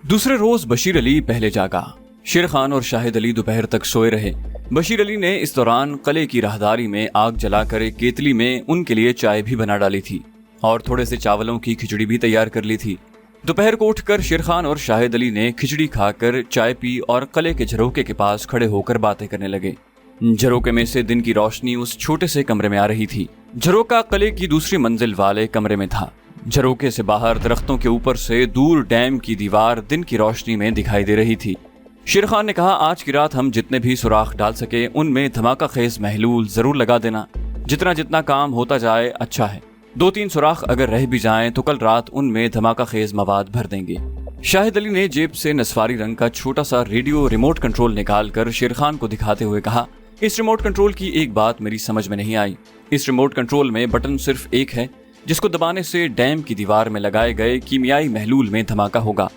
दूसरे रोज बशीर अली पहले जागा। शेर खान और शाहिद अली दोपहर तक सोए रहे। बशीर अली ने इस दौरान किले की राहदारी में आग जलाकर एक केतली में उनके लिए चाय भी बना डाली थी और थोड़े से चावलों की खिचड़ी भी तैयार कर ली थी। दोपहर को उठकर शेर खान और शाहिद अली ने खिचड़ी खाकर चाय पी और किले के झरोके के पास खड़े होकर बातें करने लगे। झरोके में से दिन की रोशनी उस छोटे से कमरे में आ रही थी। झरोका किले की दूसरी मंजिल वाले कमरे में था। झरोके से बाहर दरख्तों के ऊपर से दूर डैम की दीवार दिन की रोशनी में दिखाई दे रही थी। शेर खान ने कहा, आज की रात हम जितने भी सुराख डाल सके उनमें धमाका खेज महलूल जरूर लगा देना। जितना जितना काम होता जाए अच्छा है। 2-3 सुराख अगर रह भी जाएं तो कल रात उनमें धमाका खेज मवाद भर देंगे। शाहिद अली ने जेब से नस्वारी रंग का छोटा सा रेडियो रिमोट कंट्रोल निकाल कर शेर खान को दिखाते हुए कहा, इस रिमोट कंट्रोल की एक बात मेरी समझ में नहीं आई। इस रिमोट कंट्रोल में बटन सिर्फ एक है जिसको दबाने से डैम की दीवार में लगाए गए कीमियाई महलूल में धमाका होगा,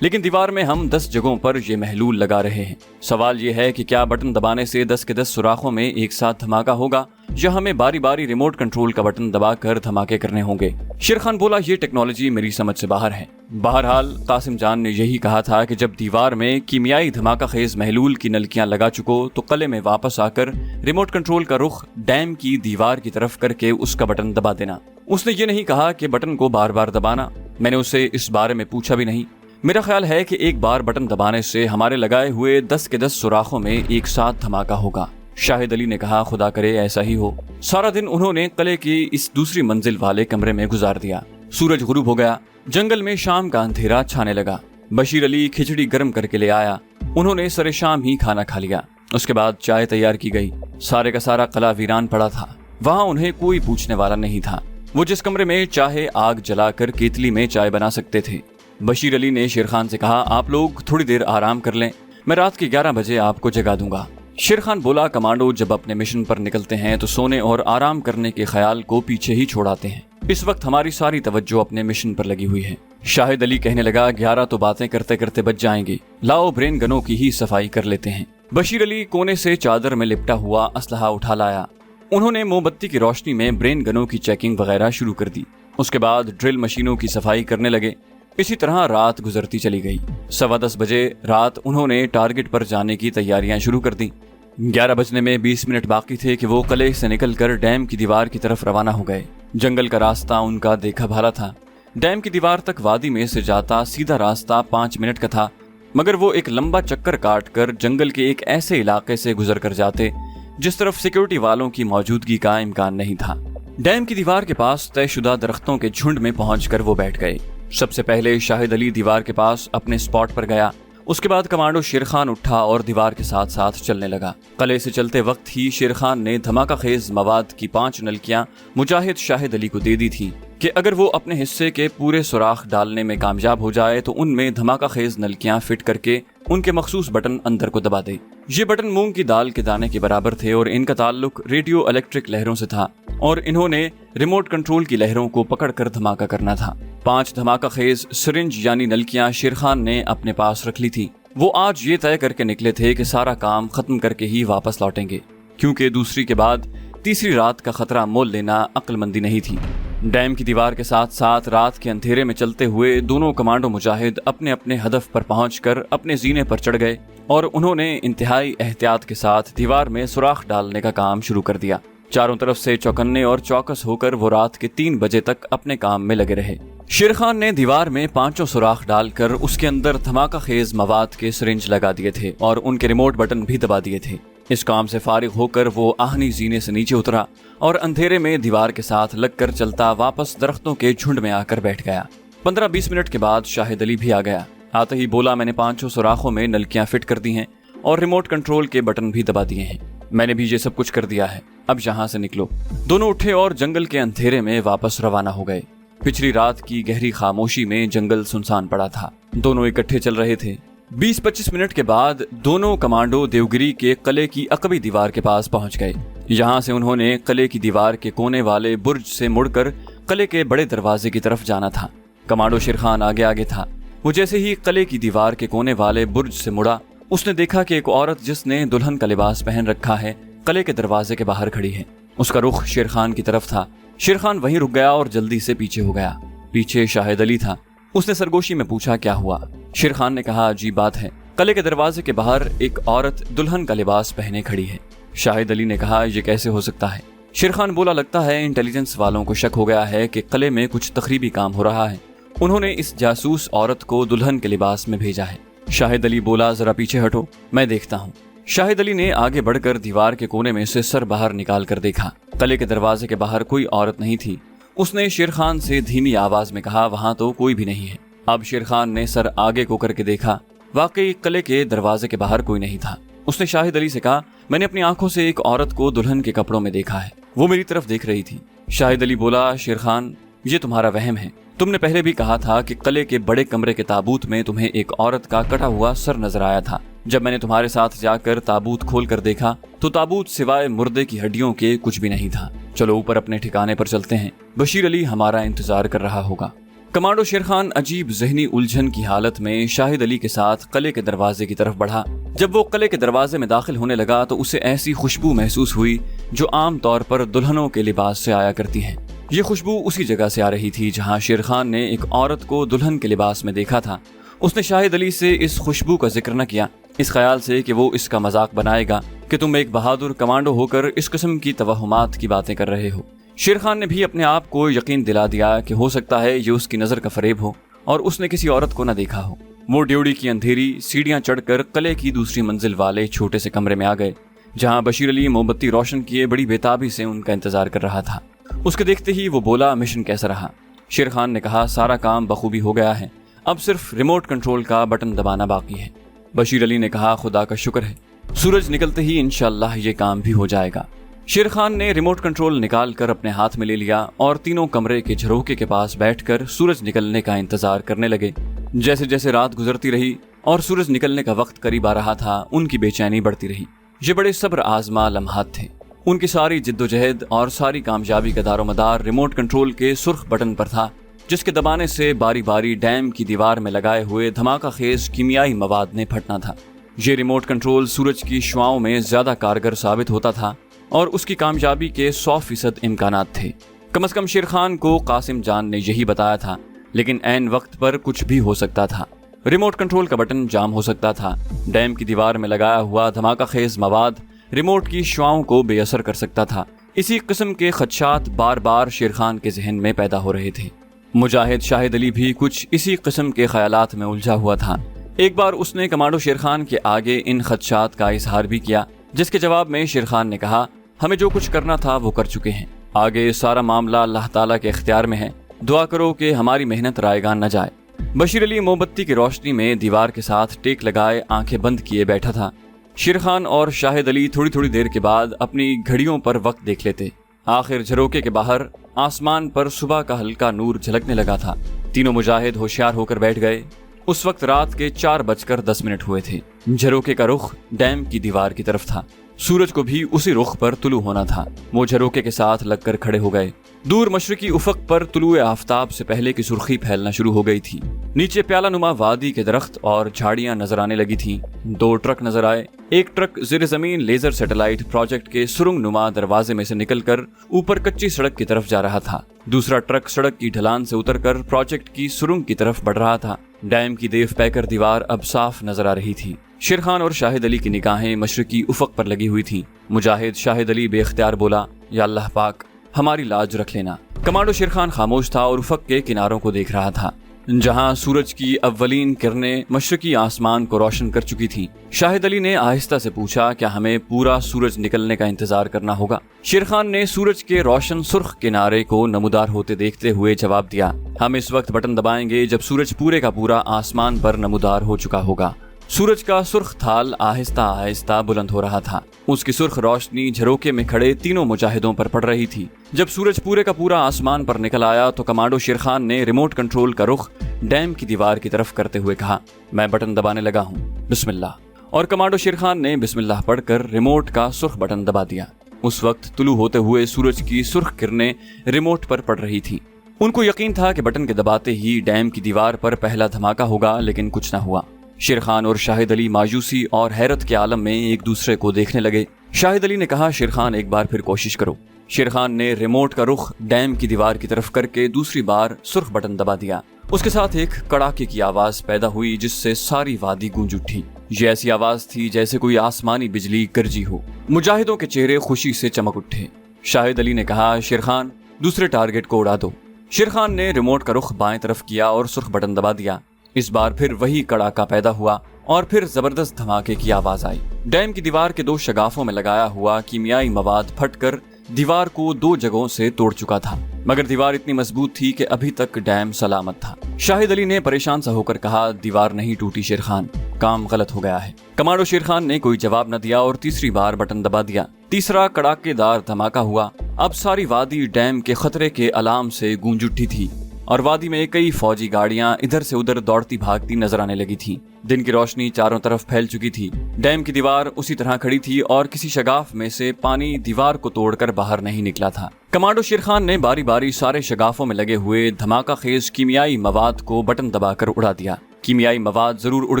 लेकिन दीवार में हम 10 जगहों पर ये महलूल लगा रहे हैं। सवाल ये है कि क्या बटन दबाने से 10 के 10 सुराखों में एक साथ धमाका होगा या हमें बारी बारी रिमोट कंट्रोल का बटन दबाकर धमाके करने होंगे। शेर खान बोला, ये टेक्नोलॉजी मेरी समझ से बाहर है। बहरहाल कासिम जान ने यही कहा था कि जब दीवार में कीमियाई धमाका खेज महलूल की नलकियां लगा चुको तो किले में वापस आकर रिमोट कंट्रोल का रुख डैम की दीवार की तरफ करके उसका बटन दबा देना। उसने ये नहीं कहा कि बटन को बार बार दबाना। मैंने उससे इस बारे में पूछा भी नहीं। मेरा ख्याल है कि एक बार बटन दबाने से हमारे लगाए हुए 10 के 10 सुराखों में एक साथ धमाका होगा। शाहिद अली ने कहा, खुदा करे ऐसा ही हो। सारा दिन उन्होंने किले की इस दूसरी मंजिल वाले कमरे में गुजार दिया। सूरज गुरूब हो गया। जंगल में शाम का अंधेरा छाने लगा। बशीर अली खिचड़ी गर्म करके ले आया। उन्होंने सरे शाम ही खाना खा लिया। उसके बाद चाय तैयार की गई। सारे का सारा किला वीरान पड़ा था। वहाँ उन्हें कोई पूछने वाला नहीं था। वो जिस कमरे में चाहे आग जलाकर केतली में चाय बना सकते थे। बशीर अली ने शेर खान से कहा, आप लोग थोड़ी देर आराम कर लें, मैं रात के 11 बजे आपको जगा दूंगा। शेर खान बोला, कमांडो जब अपने मिशन पर निकलते हैं तो सोने और आराम करने के ख्याल को पीछे ही छोड़ाते हैं। इस वक्त हमारी सारी तवज्जो अपने मिशन पर लगी हुई है। शाहिद अली कहने लगा, 11 तो बातें करते करते बच जाएंगे, लाओ ब्रेन गनों की ही सफाई कर लेते हैं। बशीर अली कोने से चादर में लिपटा हुआ असलहा उठा लाया। उन्होंने मोमबत्ती की रोशनी में ब्रेन गनों की चेकिंग वगैरह शुरू कर दी। उसके बाद ड्रिल मशीनों की सफाई करने लगे। इसी तरह रात गुजरती चली गई। 10:15 बजे रात उन्होंने टारगेट पर जाने की तैयारियां शुरू कर दी। 11 बजने में 20 मिनट बाकी थे कि वो किले से निकलकर डैम की दीवार की तरफ रवाना हो गए। जंगल का रास्ता उनका देखा भाला था। डैम की दीवार तक वादी में से जाता सीधा रास्ता 5 मिनट का था, मगर वो एक लंबा चक्कर काट कर जंगल के एक ऐसे इलाके से गुजर कर जाते जिस तरफ सिक्योरिटी वालों की मौजूदगी का इम्कान नहीं था। डैम की दीवार के पास तयशुदा दरख्तों के झुंड में पहुंचकर वो बैठ गए। सबसे पहले शाहिद अली दीवार के पास अपने स्पॉट पर गया। उसके बाद कमांडो शेर खान उठा और दीवार के साथ साथ चलने लगा। किले से चलते वक्त ही शेर खान ने धमाका खेज मवाद की 5 नलकियां मुजाहिद शाहिद अली को दे दी थी कि अगर वो अपने हिस्से के पूरे सुराख डालने में कामयाब हो जाए तो उनमें धमाका खेज नलकियां फिट करके उनके मखसूस बटन अंदर को दबा दे। ये बटन मूंग की दाल के दाने के बराबर थे और इनका ताल्लुक रेडियो इलेक्ट्रिक लहरों से था और इन्होंने रिमोट कंट्रोल की लहरों को पकड़कर धमाका करना था। 5 धमाका खेज सिरिंज यानी नलकियां शेर खान ने अपने पास रख ली थी। वो आज ये तय करके निकले थे कि सारा काम खत्म करके ही वापस लौटेंगे, क्योंकि दूसरी के बाद तीसरी रात का खतरा मोल लेना अक्लमंदी नहीं थी। डैम की दीवार के साथ साथ रात के अंधेरे में चलते हुए दोनों कमांडो मुजाहिद अपने अपने हदफ पर पहुंचकर अपने जीने पर चढ़ गए और उन्होंने इंतहाई एहतियात के साथ दीवार में सुराख डालने का काम शुरू कर दिया। चारों तरफ से चौकन्ने और चौकस होकर वो रात के 3 बजे तक अपने काम में लगे रहे। शेर खान ने दीवार में 5 सुराख डालकर उसके अंदर धमाका खेज मवाद के सिरिंज लगा दिए थे और उनके रिमोट बटन भी दबा दिए थे। इस काम से फारिग होकर वो आहनी जीने से नीचे उतरा और अंधेरे में दीवार के साथ लगकर चलता वापस दरख्तों के झुंड में आकर बैठ गया। 15-20 मिनट के बाद शाहिद अली भी आ गया। आते ही बोला, मैंने 5 सुराखों में नलकियां फिट कर दी हैं और रिमोट कंट्रोल के बटन भी दबा दिए हैं। मैंने भी ये सब कुछ कर दिया है, अब यहाँ से निकलो। दोनों उठे और जंगल के अंधेरे में वापस रवाना हो गए। पिछली रात की गहरी खामोशी में जंगल सुनसान पड़ा था। दोनों इकट्ठे चल रहे थे। 20-25 मिनट के बाद दोनों कमांडो देवगिरी के किले की अकबी दीवार के पास पहुंच गए। यहाँ से उन्होंने किले की दीवार के कोने वाले बुर्ज से मुड़कर किले के बड़े दरवाजे की तरफ जाना था। कमांडो शेर खान आगे आगे था। वो जैसे ही किले की दीवार के कोने वाले बुर्ज से मुड़ा, उसने देखा कि एक औरत जिसने दुल्हन का लिबास पहन रखा है किले के दरवाजे के बाहर खड़ी है। उसका रुख शेर खान की तरफ था। शेर खान वहीं रुक गया और जल्दी से पीछे हो गया। पीछे शाहिद अली था। उसने सरगोशी में पूछा, क्या हुआ? शेर खान ने कहा, अजीब बात है, किले के दरवाजे के बाहर एक औरत दुल्हन का लिबास पहने खड़ी है। शाहिद अली ने कहा, यह कैसे हो सकता है? शेर खान बोला, लगता है इंटेलिजेंस वालों को शक हो गया है कि किले में कुछ तखरीबी काम हो रहा है। उन्होंने इस जासूस औरत को दुल्हन के लिबास में भेजा है। शाहिद अली बोला, जरा पीछे हटो, मैं देखता हूँ। शाहिद अली ने आगे बढ़कर दीवार के कोने में से सर बाहर निकाल कर देखा। किले के दरवाजे के बाहर कोई औरत नहीं थी। उसने शेर खान से धीमी आवाज में कहा, वहां तो कोई भी नहीं है। अब शेर खान ने सर आगे को करके देखा। वाकई किले के दरवाजे के बाहर कोई नहीं था। उसने शाहिद अली से कहा, मैंने अपनी आंखों से एक औरत को दुल्हन के कपड़ों में देखा है, वो मेरी तरफ देख रही थी। शाहिद अली बोला, शेर खान, ये तुम्हारा वहम है। तुमने पहले भी कहा था कि किले के बड़े कमरे के ताबूत में तुम्हें एक औरत का कटा हुआ सर नजर आया था। जब मैंने तुम्हारे साथ जाकर ताबूत खोल कर देखा तो ताबूत सिवाय मुर्दे की हड्डियों के कुछ भी नहीं था। चलो ऊपर अपने ठिकाने पर चलते हैं, बशीर अली हमारा इंतजार कर रहा होगा। कमांडो शेर खान अजीब जहनी उलझन की हालत में शाहिद अली के साथ किले के दरवाजे की तरफ बढ़ा। जब वो किले के दरवाजे में दाखिल होने लगा तो उसे ऐसी खुशबू महसूस हुई जो आम तौर पर दुल्हनों के लिबास से आया करती है। ये खुशबू उसी जगह से आ रही थी जहां शेर खान ने एक औरत को दुल्हन के लिबास में देखा था। उसने शाहिद अली से इस खुशबू का जिक्र न किया, इस ख्याल से कि वो इसका मजाक बनाएगा कि तुम एक बहादुर कमांडो होकर इस किस्म की तवहुमात की बातें कर रहे हो। शेर खान ने भी अपने आप को यकीन दिला दिया कि हो सकता है ये उसकी नजर का फरेब हो और उसने किसी औरत को न देखा हो। वो ड्योढ़ी की अंधेरी सीढ़ियां चढ़कर किले की दूसरी मंजिल वाले छोटे से कमरे में आ गए, जहां बशीर अली मोमबत्ती रोशन किए बड़ी बेताबी से उनका इंतजार कर रहा था। उसके देखते ही वो बोला, मिशन कैसा रहा? शेर खान ने कहा, सारा काम बखूबी हो गया है, अब सिर्फ रिमोट कंट्रोल का बटन दबाना बाकी है। बशीर अली ने कहा, खुदा का शुक्र है, सूरज निकलते ही इंशाअल्लाह ये काम भी हो जाएगा। शेर खान ने रिमोट कंट्रोल निकाल कर अपने हाथ में ले लिया और तीनों कमरे के झरोके के पास बैठकर सूरज निकलने का इंतजार करने लगे। जैसे जैसे रात गुजरती रही और सूरज निकलने का वक्त करीब आ रहा था, उनकी बेचैनी बढ़ती रही। ये बड़े सब्र आजमा लम्हात थे। उनकी सारी जिद्दोजहद और सारी कामयाबी का दारोमदार रिमोट कंट्रोल के सुर्ख बटन पर था, जिसके दबाने से बारी बारी डैम की दीवार में लगाए हुए धमाका खेज कीमियाई मवाद ने फटना था। ये रिमोट कंट्रोल सूरज की शुआओं में ज्यादा कारगर साबित होता था और उसकी कामयाबी के 100% इम्कानात थे। कम से कम शेर खान को कासिम जान ने यही बताया था, लेकिन ऐन वक्त पर कुछ भी हो सकता था। रिमोट कंट्रोल का बटन जाम हो सकता था। डैम की दीवार में लगाया हुआ धमाका खेज मवाद रिमोट की शुआओं को बेअसर कर सकता था। इसी किस्म के खदशात बार बार शेर खान के जहन में पैदा हो रहे थे। मुजाहिद शाहिद अली भी कुछ इसी किस्म के ख्यालात में उलझा हुआ था। एक बार उसने कमांडो शेर खान के आगे इन खदशात का इजहार भी किया, जिसके जवाब में शेर खान ने कहा, हमें जो कुछ करना था वो कर चुके हैं, आगे सारा मामला अल्लाह ताला के इख्तियार में है, दुआ करो कि हमारी मेहनत रायगान न जाए। बशीर अली मोमबत्ती की रोशनी में दीवार के साथ टेक लगाए आंखें बंद किए बैठा था। शेर खान और शाहिद अली थोड़ी थोड़ी देर के बाद अपनी घड़ियों पर वक्त देख लेते। आखिर झरोके के बाहर आसमान पर सुबह का हल्का नूर झलकने लगा था। तीनों मुजाहिद होशियार होकर बैठ गए। उस वक्त रात के 4:10 हुए थे। झरोके का रुख डैम की दीवार की तरफ था। सूरज को भी उसी रुख पर तुलू होना था। वो झरोके के साथ लगकर खड़े हो गए। दूर मशरिकी उफक पर तुलुए आफ्ताब से पहले की सुर्खी फैलना शुरू हो गई थी। नीचे प्याला नुमा वादी के दरख्त और झाड़ियां नजर आने लगी थीं। 2 ट्रक नजर आए। एक ट्रक ज़ेर ज़मीन लेजर सैटेलाइट प्रोजेक्ट के सुरंग नुमा दरवाजे में से निकलकर ऊपर कच्ची सड़क की तरफ जा रहा था। दूसरा ट्रक सड़क की ढलान से उतरकर प्रोजेक्ट की सुरंग की तरफ बढ़ रहा था। डैम की देव पैकर दीवार अब साफ नजर आ रही थी। शेर खान और शाहिद अली की निगाहें मशरिकी उफक पर लगी हुई थीं। मुजाहिद शाहिद अली बेख्तियार बोला, या अल्लाह पाक, हमारी लाज रख लेना। कमांडो शेर खान खामोश था और उफक के किनारों को देख रहा था, जहां सूरज की अव्वलीन किरणें मशरिकी आसमान को रोशन कर चुकी थीं। शाहिद अली ने आहिस्ता से पूछा, क्या हमें पूरा सूरज निकलने का इंतजार करना होगा? शेर खान ने सूरज के रोशन सुर्ख किनारे को नमूदार होते देखते हुए जवाब दिया, हम इस वक्त बटन दबाएंगे जब सूरज पूरे का पूरा आसमान पर नमूदार हो चुका होगा। सूरज का सुर्ख थाल आहिस्ता आहिस्ता बुलंद हो रहा था। उसकी सुर्ख रोशनी झरोके में खड़े तीनों मुजाहिदों पर पड़ रही थी। जब सूरज पूरे का पूरा आसमान पर निकल आया तो कमांडो शेर खान ने रिमोट कंट्रोल का रुख डैम की दीवार की तरफ करते हुए कहा, मैं बटन दबाने लगा हूँ, बिस्मिल्लाह। और कमांडो शेर खान ने बिस्मिल्लाह पढ़कर रिमोट का सुर्ख बटन दबा दिया। उस वक्त तुलू होते हुए सूरज की सुर्ख किरणें रिमोट पर पड़ रही थी। उनको यकीन था कि बटन के दबाते ही डैम की दीवार पर पहला धमाका होगा, लेकिन कुछ न हुआ। شیر خان اور شاہد علی مایوسی اور حیرت کے عالم میں ایک دوسرے کو دیکھنے لگے۔ شاہد علی نے کہا، شیر خان ایک بار پھر کوشش کرو۔ شیر خان نے ریموٹ کا رخ ڈیم کی دیوار کی طرف کر کے دوسری بار سرخ بٹن دبا دیا۔ اس کے ساتھ ایک کڑاکے کی آواز پیدا ہوئی جس سے ساری وادی گونج اٹھی۔ یہ ایسی آواز تھی جیسے کوئی آسمانی بجلی گرجی ہو۔ مجاہدوں کے چہرے خوشی سے چمک اٹھے۔ شاہد علی نے کہا، شیر خان دوسرے ٹارگٹ کو اڑا دو۔ شیر خان نے ریموٹ کا رخ بائیں طرف کیا اور سرخ بٹن دبا دیا۔ اس بار پھر وہی کڑاکا پیدا ہوا اور پھر زبردست دھماکے کی آواز آئی۔ ڈیم کی دیوار کے 2 شگافوں میں لگایا ہوا کیمیائی مواد پھٹ کر دیوار کو 2 جگہوں سے توڑ چکا تھا، مگر دیوار اتنی مضبوط تھی کہ ابھی تک ڈیم سلامت تھا۔ شاہد علی نے پریشان سا ہو کر کہا، دیوار نہیں ٹوٹی شیر خان، کام غلط ہو گیا ہے۔ کمانڈو شیر خان نے کوئی جواب نہ دیا اور تیسری بار بٹن دبا دیا۔ تیسرا کڑاکے دار دھماکہ ہوا۔ اب ساری وادی ڈیم کے خطرے کے الارم سے گونج اٹھی تھی اور وادی میں کئی فوجی گاڑیاں ادھر سے ادھر دوڑتی بھاگتی نظر آنے لگی تھی۔ دن کی روشنی چاروں طرف پھیل چکی تھی۔ ڈیم کی دیوار اسی طرح کھڑی تھی اور کسی شگاف میں سے پانی دیوار کو توڑ کر باہر نہیں نکلا تھا۔ کمانڈو شیر خان نے باری باری سارے شگافوں میں لگے ہوئے دھماکہ خیز کیمیائی مواد کو بٹن دبا کر اڑا دیا۔ کیمیائی مواد ضرور اڑ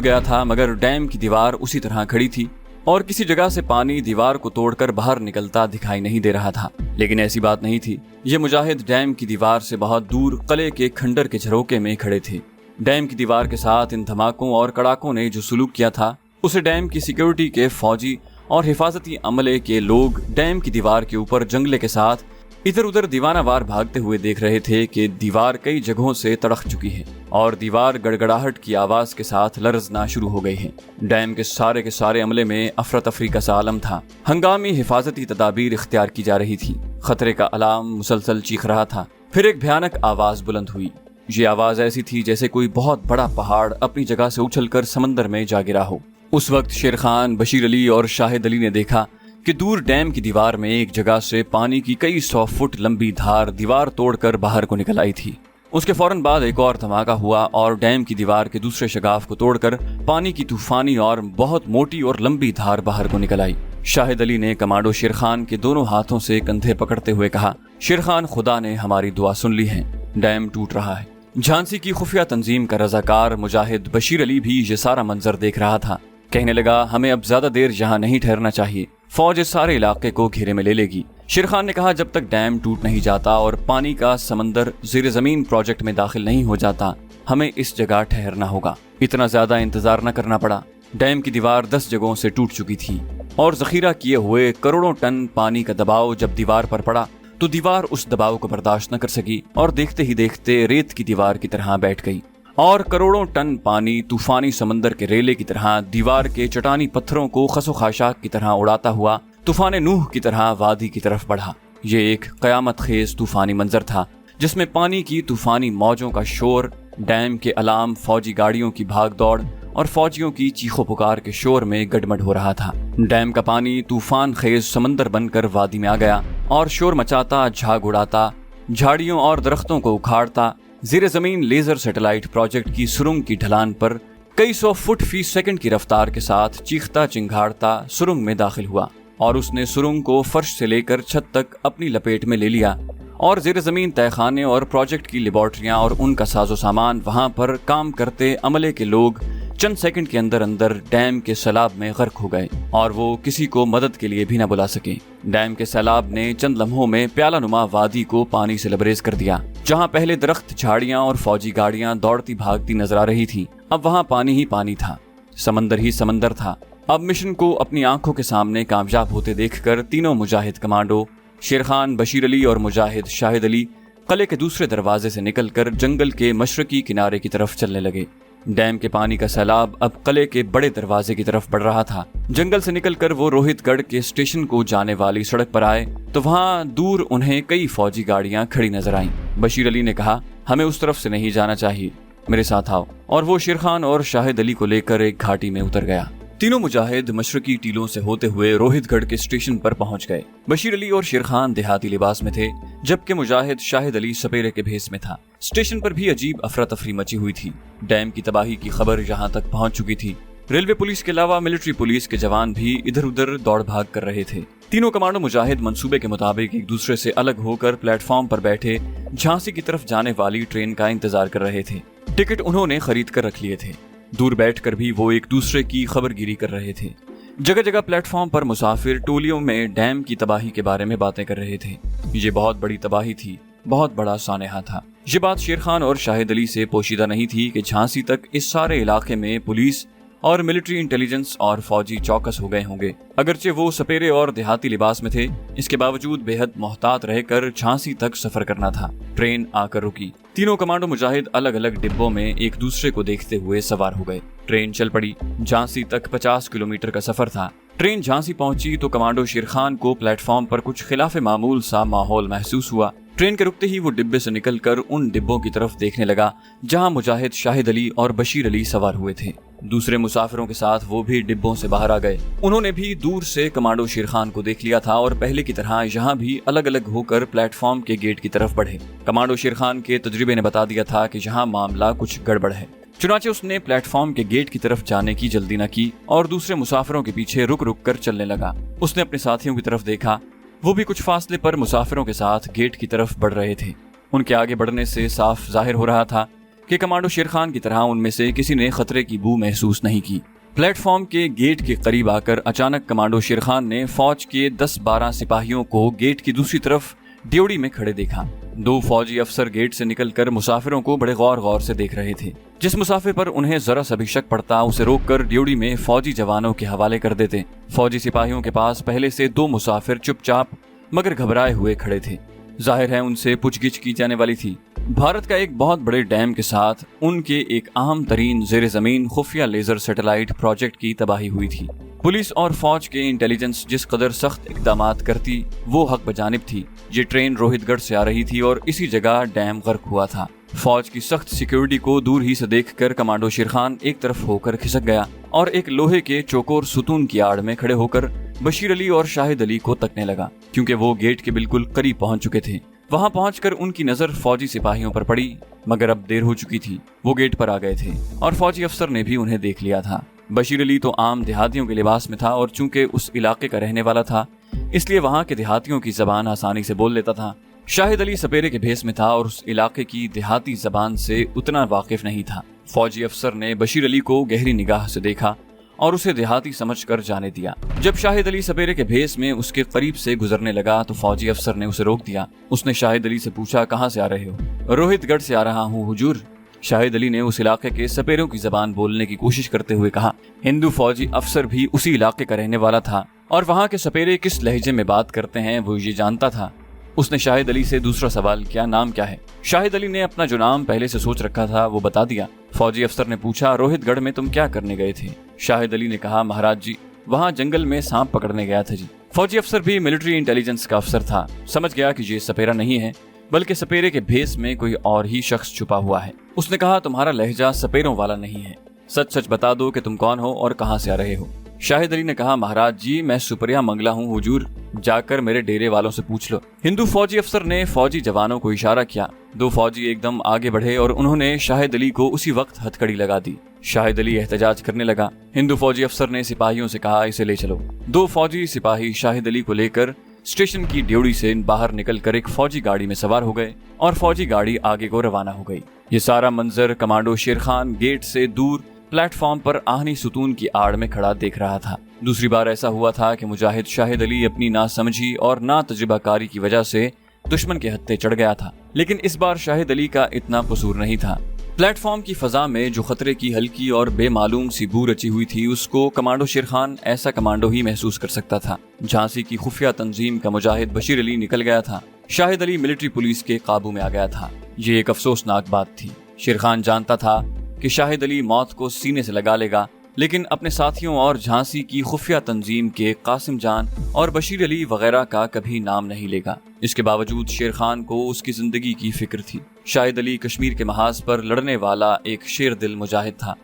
گیا تھا، مگر ڈیم کی دیوار اسی طرح کھڑی تھی اور کسی جگہ سے پانی دیوار کو توڑ کر باہر نکلتا دکھائی نہیں دے رہا تھا۔ لیکن ایسی بات نہیں تھی۔ یہ مجاہد ڈیم کی دیوار سے بہت دور قلعے کے کھنڈر کے جھروکے میں کھڑے تھے۔ ڈیم کی دیوار کے ساتھ ان دھماکوں اور کڑاکوں نے جو سلوک کیا تھا، اسے ڈیم کی سیکیورٹی کے فوجی اور حفاظتی عملے کے لوگ ڈیم کی دیوار کے اوپر جنگلے کے ساتھ ادھر ادھر دیوانہ وار بھاگتے ہوئے دیکھ رہے تھے کہ دیوار کئی جگہوں سے تڑک چکی ہے اور دیوار گڑگڑاہٹ کی آواز کے ساتھ لرزنا شروع ہو گئی ہے۔ ڈیم کے سارے عملے میں افراتفری کا عالم تھا۔ ہنگامی حفاظتی تدابیر اختیار کی جا رہی تھی۔ خطرے کا الارم مسلسل چیخ رہا تھا۔ پھر ایک بھیانک آواز بلند ہوئی۔ یہ آواز ایسی تھی جیسے کوئی بہت بڑا پہاڑ اپنی جگہ سے اچھل کر سمندر میں جا گرا ہو۔ اس وقت شیر خان، بشیر علی اور شاہد علی نے دیکھا کہ دور ڈیم کی دیوار میں ایک جگہ سے پانی کی کئی 100 فٹ لمبی دھار دیوار توڑ کر باہر کو نکل آئی تھی۔ اس کے فوراً بعد ایک اور دھماکہ ہوا اور ڈیم کی دیوار کے دوسرے شگاف کو توڑ کر پانی کی طوفانی اور بہت موٹی اور لمبی دھار باہر کو نکل آئی۔ شاہد علی نے کمانڈو شیر خان کے دونوں ہاتھوں سے کندھے پکڑتے ہوئے کہا، شیر خان خدا نے ہماری دعا سن لی ہے، ڈیم ٹوٹ رہا ہے۔ جھانسی کی خفیہ تنظیم کا رضاکار مجاہد بشیر علی بھی یہ سارا منظر دیکھ رہا تھا۔ کہنے لگا، ہمیں اب زیادہ دیر یہاں نہیں ٹھہرنا چاہیے، فوج اس سارے علاقے کو گھیرے میں لے لے گی۔ شیر خان نے کہا، جب تک ڈیم ٹوٹ نہیں جاتا اور پانی کا سمندر زیر زمین پروجیکٹ میں داخل نہیں ہو جاتا، ہمیں اس جگہ ٹھہرنا ہوگا۔ اتنا زیادہ انتظار نہ کرنا پڑا۔ ڈیم کی دیوار 10 جگہوں سے ٹوٹ چکی تھی اور ذخیرہ کیے ہوئے کروڑوں ٹن پانی کا دباؤ جب دیوار پر پڑا تو دیوار اس دباؤ کو برداشت نہ کر سکی اور دیکھتے ہی دیکھتے ریت کی دیوار کی طرح بیٹھ گئی اور کروڑوں ٹن پانی طوفانی سمندر کے ریلے کی طرح دیوار کے چٹانی پتھروں کو خس و خاشاک کی طرح اڑاتا ہوا طوفان نوح کی طرح وادی کی طرف بڑھا۔ یہ ایک قیامت خیز طوفانی منظر تھا جس میں پانی کی طوفانی موجوں کا شور، ڈیم کے الارم، فوجی گاڑیوں کی بھاگ دوڑ اور فوجیوں کی چیخو پکار کے شور میں گڈمڈ ہو رہا تھا۔ ڈیم کا پانی طوفان خیز سمندر بن کر وادی میں آ گیا اور شور مچاتا، جھاگ اڑاتا، جھاڑیوں اور درختوں کو اکھاڑتا زیر زمین لیزر سیٹلائٹ پروجیکٹ کی سرنگ کی ڈھلان پر کئی 100 فٹ فی سیکنڈ کی رفتار کے ساتھ چیختا چنگھاڑتا سرنگ میں داخل ہوا اور اس نے سرنگ کو فرش سے لے کر چھت تک اپنی لپیٹ میں لے لیا اور زیر زمین تہہ خانے اور پروجیکٹ کی لیبارٹریاں اور ان کا ساز و سامان، وہاں پر کام کرتے عملے کے لوگ چند سیکنڈ کے اندر اندر ڈیم کے سیلاب میں غرق ہو گئے اور وہ کسی کو مدد کے لیے بھی نہ بلا سکے۔ ڈیم کے سیلاب نے چند لمحوں میں پیالہ نما وادی کو پانی سے لبریز کر دیا۔ جہاں پہلے درخت، جھاڑیاں اور فوجی گاڑیاں دوڑتی بھاگتی نظر آ رہی تھی، اب وہاں پانی ہی پانی تھا، سمندر ہی سمندر تھا۔ اب مشن کو اپنی آنکھوں کے سامنے کامیاب ہوتے دیکھ کر تینوں مجاہد کمانڈو شیر خان، بشیر علی اور مجاہد شاہد علی قلعے کے دوسرے دروازے سے نکل کر جنگل کے مشرقی کنارے کی طرف چلنے لگے۔ ڈیم کے پانی کا سیلاب اب قلعے کے بڑے دروازے کی طرف بڑھ رہا تھا۔ جنگل سے نکل کر وہ روہت گڑھ کے اسٹیشن کو جانے والی سڑک پر آئے تو وہاں دور انہیں کئی فوجی گاڑیاں کھڑی نظر آئیں۔ بشیر علی نے کہا، ہمیں اس طرف سے نہیں جانا چاہیے، میرے ساتھ آؤ، اور وہ شیر خان اور شاہد علی کو لے کر ایک گھاٹی میں اتر گیا۔ تینوں مجاہد مشرقی ٹیلوں سے ہوتے ہوئے روہت گڑھ کے اسٹیشن پر پہنچ گئے۔ بشیر علی اور شیر خان دیہاتی لباس میں تھے جبکہ مجاہد شاہد علی سپیرے کے بھیس میں تھا۔ اسٹیشن پر بھی عجیب افراتفری مچی ہوئی تھی۔ ڈیم کی تباہی کی خبر یہاں تک پہنچ چکی تھی۔ ریلوے پولیس کے علاوہ ملٹری پولیس کے جوان بھی ادھر ادھر دوڑ بھاگ کر رہے تھے۔ تینوں کمانڈو مجاہد منصوبے کے مطابق ایک دوسرے سے الگ ہو کر پلیٹ فارم پر بیٹھے جھانسی کی طرف جانے والی ٹرین کا انتظار کر رہے تھے۔ ٹکٹ انہوں نے خرید کر رکھ لیے تھے۔ दूर बैठकर भी वो एक दूसरे की खबरगिरी कर रहे थे। जगह जगह प्लेटफॉर्म पर मुसाफिर टोलियों में डैम की तबाही के बारे में बातें कर रहे थे। ये बहुत बड़ी तबाही थी, बहुत बड़ा सानेहा था। ये बात शेर खान और शाहिद अली से पोशीदा नहीं थी कि झांसी तक इस सारे इलाके में पुलिस और मिलिट्री इंटेलिजेंस और फौजी चौकस हो गए होंगे। अगरचे वो सपेरे और देहाती लिबास में थे, इसके बावजूद बेहद मोहतात रहकर झांसी तक सफर करना था। ट्रेन आकर रुकी। तीनों कमांडो मुजाहिद अलग अलग डिब्बों में एक दूसरे को देखते हुए सवार हो गए। ट्रेन चल पड़ी। झांसी तक 50 किलोमीटर का सफर था। ट्रेन झांसी पहुंची तो कमांडो शेर खान को प्लेटफॉर्म पर कुछ खिलाफे मामूल सा माहौल महसूस हुआ। ट्रेन के रुकते ही वो डिब्बे से निकलकर उन डिब्बों की तरफ देखने लगा जहां मुजाहिद, शाहिद अली और बशीर अली सवार हुए थे। दूसरे मुसाफिरों के साथ वो भी डिब्बों से बाहर आ गए। उन्होंने भी दूर से कमांडो शेर खान को देख लिया था और पहले की तरह यहाँ भी अलग अलग होकर प्लेटफॉर्म के गेट की तरफ बढ़े। कमांडो शेर खान के तजुर्बे ने बता दिया था कि यहाँ मामला कुछ गड़बड़ है। चुनाचे उसने प्लेटफॉर्म के गेट की तरफ जाने की जल्दी न की और दूसरे मुसाफिरों के पीछे रुक रुक कर चलने लगा। उसने अपने साथियों की तरफ देखा, वो भी कुछ फासले पर मुसाफिरों के साथ गेट की तरफ बढ़ रहे थे। उनके आगे बढ़ने से साफ जाहिर हो रहा था कि कमांडो शेर खान की तरह उनमें से किसी ने खतरे की बू महसूस नहीं की। प्लेटफॉर्म के गेट के करीब आकर अचानक कमांडो शेर खान ने फौज के 10-12 सिपाहियों को गेट की दूसरी तरफ ड्योढ़ी में खड़े देखा। 2 फौजी अफसर गेट से निकलकर मुसाफिरों को बड़े गौर गौर से देख रहे थे। जिस मुसाफिर पर उन्हें जरा सा भी शक पड़ता उसे रोककर ड्योढ़ी में फौजी जवानों के हवाले कर देते। फौजी सिपाहियों के पास पहले से 2 मुसाफिर चुपचाप मगर घबराए हुए खड़े थे। जाहिर है उनसे पूछगिछ की जाने वाली थी। भारत का एक बहुत बड़े डैम के साथ उनके एक अहम तरीन जेर जमीन खुफिया लेजर सैटेलाइट प्रोजेक्ट की तबाही हुई थी। पुलिस और फौज के इंटेलिजेंस जिस कदर सख्त इकदामात करती वो हक बजानिब थी। ये ट्रेन रोहितगढ़ से आ रही थी और इसी जगह डैम गर्क हुआ था। फौज की सख्त सिक्योरिटी को दूर ही से देखकर कमांडो शेर खान एक तरफ होकर खिसक गया और एक लोहे के चौकोर सुतून की आड़ में खड़े होकर बशीर अली और शाहिद अली को तकने लगा, क्योंकि वो गेट के बिल्कुल करीब पहुंच चुके थे। वहां पहुंचकर उनकी नजर फौजी सिपाहियों पर पड़ी, मगर अब देर हो चुकी थी। वो गेट पर आ गए थे और फौजी अफसर ने भी उन्हें देख लिया था। बशीर अली तो आम देहातियों के लिबास में था और चूंकि उस इलाके का रहने वाला था इसलिए वहां के देहातियों की जबान आसानी से बोल लेता था। शाहिद अली सपेरे के भेस में था और उस इलाके की देहाती जबान से उतना वाकिफ नहीं था। फौजी अफसर ने बशीर अली को गहरी निगाह से देखा और उसे देहाती समझकर जाने दिया। जब शाहिद अली सपेरे के भेस में उसके करीब से गुजरने लगा तो फौजी अफसर ने उसे रोक दिया। उसने शाहिद अली से पूछा, कहाँ से आ रहे हो? रोहितगढ़ से आ रहा हूँ हुजूर। शाहिद अली ने उस इलाके के सपेरों की जबान बोलने की कोशिश करते हुए कहा। हिंदू फौजी अफसर भी उसी इलाके का रहने वाला था और वहाँ के सपेरे किस लहजे में बात करते हैं वो ये जानता था। उसने शाहिद अली से दूसरा सवाल किया, नाम क्या है? शाहिद अली ने अपना जो नाम पहले से सोच रखा था वो बता दिया। फौजी अफसर ने पूछा, रोहितगढ़ में तुम क्या करने गए थे? शाहिद अली ने कहा, महाराज जी वहाँ जंगल में सांप पकड़ने गया था जी। फौजी अफसर भी मिलिट्री इंटेलिजेंस का अफसर था। समझ गया कि ये सपेरा नहीं है बल्कि सपेरे के भेस में कोई और ही शख्स छुपा हुआ है। उसने कहा, तुम्हारा लहजा सपेरों वाला नहीं है, सच सच बता दो कि तुम कौन हो और कहाँ से आ रहे हो। शाहिद अली ने कहा, महाराज जी मैं सुपरिया मंगला हूँ हुजूर, जाकर मेरे डेरे वालों से पूछ लो। हिंदू फौजी अफसर ने फौजी जवानों को इशारा किया। 2 फौजी एकदम आगे बढ़े और उन्होंने शाहिद अली को उसी वक्त हथकड़ी लगा दी। शाहिद अली एहतजाज करने लगा। हिंदू फौजी अफसर ने सिपाहियों से कहा, इसे ले चलो। 2 फौजी सिपाही शाहिद अली को लेकर स्टेशन की ड्योढ़ी से बाहर निकलकर एक फौजी गाड़ी में सवार हो गए और फौजी गाड़ी आगे को रवाना हो गई। ये सारा मंजर कमांडो शेर खान गेट से दूर प्लेटफॉर्म पर आहनी सुतून की आड़ में खड़ा देख रहा था। दूसरी बार ऐसा हुआ था कि मुजाहिद शाहिद अली अपनी नासमझी और ना तजुर्बाकारी की वजह से दुश्मन के हत्थे चढ़ गया था, लेकिन इस बार शाहिद अली का इतना कसूर नहीं था। प्लेटफॉर्म की फजा में जो खतरे की हल्की और बेमालूम सी बू रची हुई थी उसको कमांडो शेर खान ऐसा कमांडो ही महसूस कर सकता था। झांसी की खुफिया तंजीम का मुजाहिद बशीर अली निकल गया था। शाहिद अली मिलिट्री पुलिस के काबू में आ गया था। ये एक अफसोसनाक बात थी। शेर खान जानता था कि शाहिद अली मौत को सीने से लगा लेगा, लेकिन अपने साथियों और झांसी की खुफिया तंजीम के कासिम जान और बशीर अली वगैरह का कभी नाम नहीं लेगा। इसके बावजूद शेर खान को उसकी जिंदगी की फिक्र थी। शाहिद अली कश्मीर के महाज पर लड़ने वाला एक शेर दिल मुजाहिद था।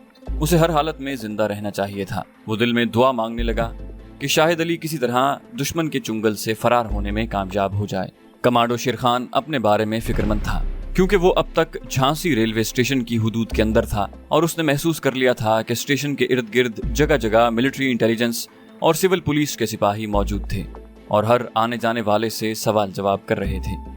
उसे हर हालत में जिंदा रहना चाहिए था। वो दिल में दुआ मांगने लगा कि शाहिद अली किसी तरह दुश्मन के चुंगल से फरार होने में कामयाब हो जाए। कमांडो शेर खान अपने बारे में फिक्रमंद था, क्योंकि वो अब तक झांसी रेलवे स्टेशन की हुदूद के अंदर था और उसने महसूस कर लिया था कि स्टेशन के इर्द गिर्द जगह जगह मिलिट्री इंटेलिजेंस और सिविल पुलिस के सिपाही मौजूद थे और हर आने जाने वाले से सवाल जवाब कर रहे थे।